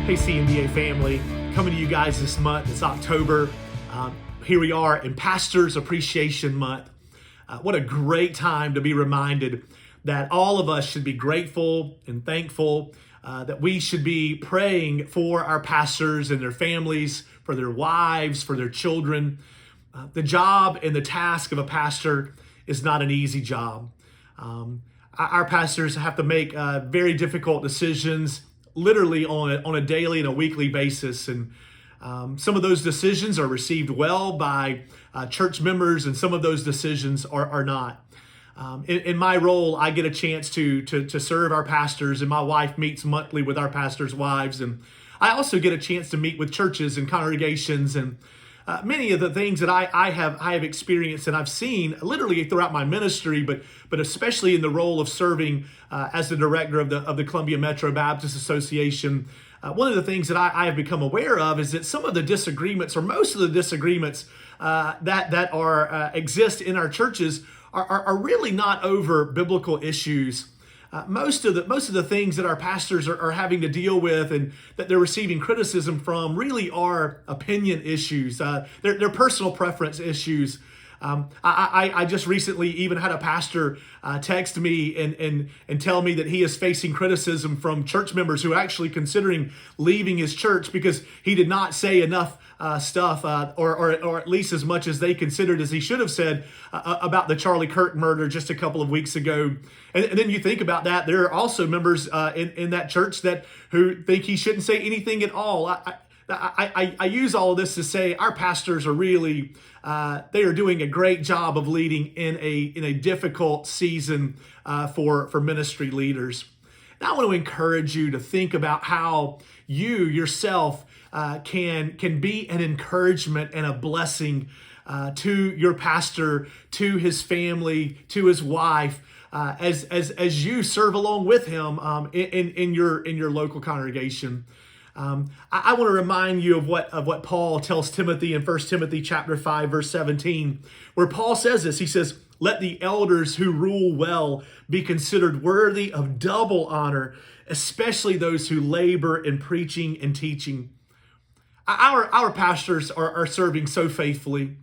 Hey, CNBA family, coming to you guys this month. It's October. Here we are in Pastors Appreciation Month. What a great time to be reminded that all of us should be grateful and thankful, that we should be praying for our pastors and their families, for their wives, for their children. The job and the task of a pastor is not an easy job. Our pastors have to make very difficult decisions, literally on a daily and a weekly basis. And some of those decisions are received well by church members, and some of those decisions are not. In my role, I get a chance to serve our pastors, and my wife meets monthly with our pastors' wives. And I also get a chance to meet with churches and congregations, and many of the things that I have experienced and I've seen literally throughout my ministry, but especially in the role of serving as the director of the Columbia Metro Baptist Association. One of the things that I have become aware of is that some of the disagreements, or most of the disagreements that are exist in our churches, are really not over biblical issues. Most of the things that our pastors are having to deal with and that they're receiving criticism from really are opinion issues. They're personal preference issues. I just recently even had a pastor text me and tell me that he is facing criticism from church members who are actually considering leaving his church because he did not say enough stuff, or at least as much as they considered as he should have said about the Charlie Kirk murder just a couple of weeks ago. And then you think about that, there are also members in that church who think he shouldn't say anything at all. I use all of this to say our pastors are really, they are doing a great job of leading in a difficult season for ministry leaders. Now I want to encourage you to think about how you yourself can be an encouragement and a blessing to your pastor, to his family, to his wife, as you serve along with him in your local congregation. I want to remind you of what Paul tells Timothy in 1 Timothy chapter 5, verse 17, where Paul says this. He says, "Let the elders who rule well be considered worthy of double honor, especially those who labor in preaching and teaching." Our pastors are serving so faithfully.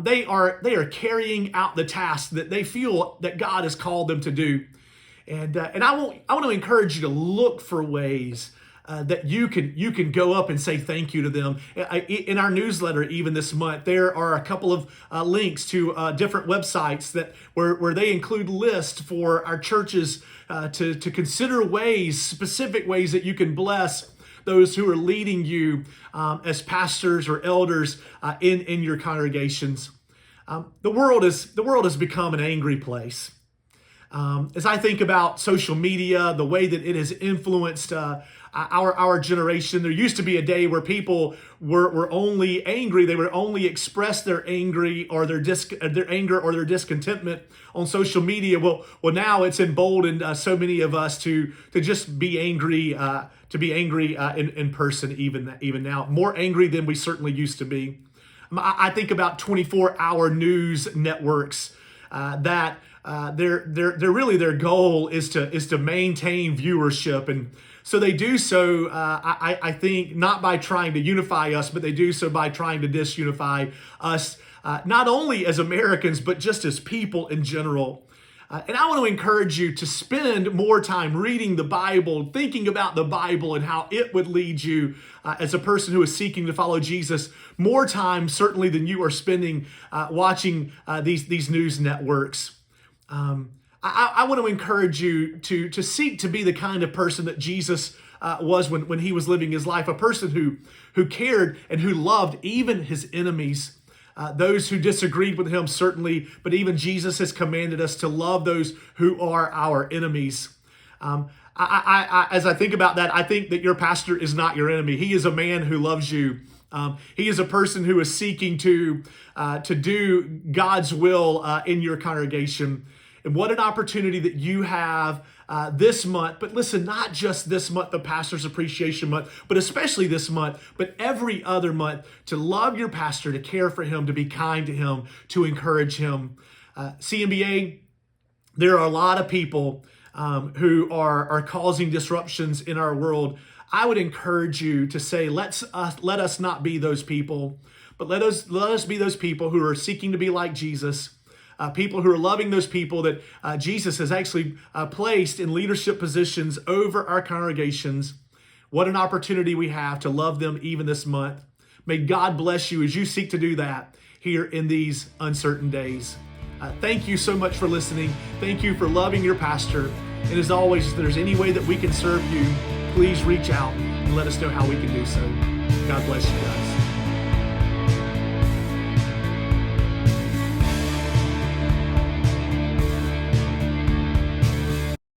They are carrying out the task that they feel that God has called them to do. And I want to encourage you to look for ways that you can go up and say thank you to them. In our newsletter, even this month, there are a couple of links to different websites where they include lists for our churches to consider specific ways that you can bless those who are leading you as pastors or elders in your congregations. The world has become an angry place. As I think about social media, the way that it has influenced our generation, there used to be a day where people were only angry. They would only express their anger or their discontentment on social media. Well, now it's emboldened so many of us to just be angry, in person, even now, more angry than we certainly used to be. I think about 24-hour news networks that their goal is to maintain viewership, and so they do so. I think not by trying to unify us, but they do so by trying to disunify us, not only as Americans but just as people in general. And I want to encourage you to spend more time reading the Bible, thinking about the Bible and how it would lead you as a person who is seeking to follow Jesus, more time certainly than you are spending watching these news networks. I want to encourage you to seek to be the kind of person that Jesus was when he was living his life, a person who cared and who loved even his enemies. Those who disagreed with him, certainly, but even Jesus has commanded us to love those who are our enemies. As I think about that, I think that your pastor is not your enemy. He is a man who loves you. He is a person who is seeking to do God's will in your congregation. And what an opportunity that you have this month. But listen, not just this month, the Pastor's Appreciation Month, but especially this month, but every other month, to love your pastor, to care for him, to be kind to him, to encourage him. CNBA, there are a lot of people who are causing disruptions in our world. I would encourage you to say, let us not be those people, but let us be those people who are seeking to be like Jesus, people who are loving those people that Jesus has actually placed in leadership positions over our congregations. What an opportunity we have to love them even this month. May God bless you as you seek to do that here in these uncertain days. Thank you so much for listening. Thank you for loving your pastor. And as always, if there's any way that we can serve you, please reach out and let us know how we can do so. God bless you guys.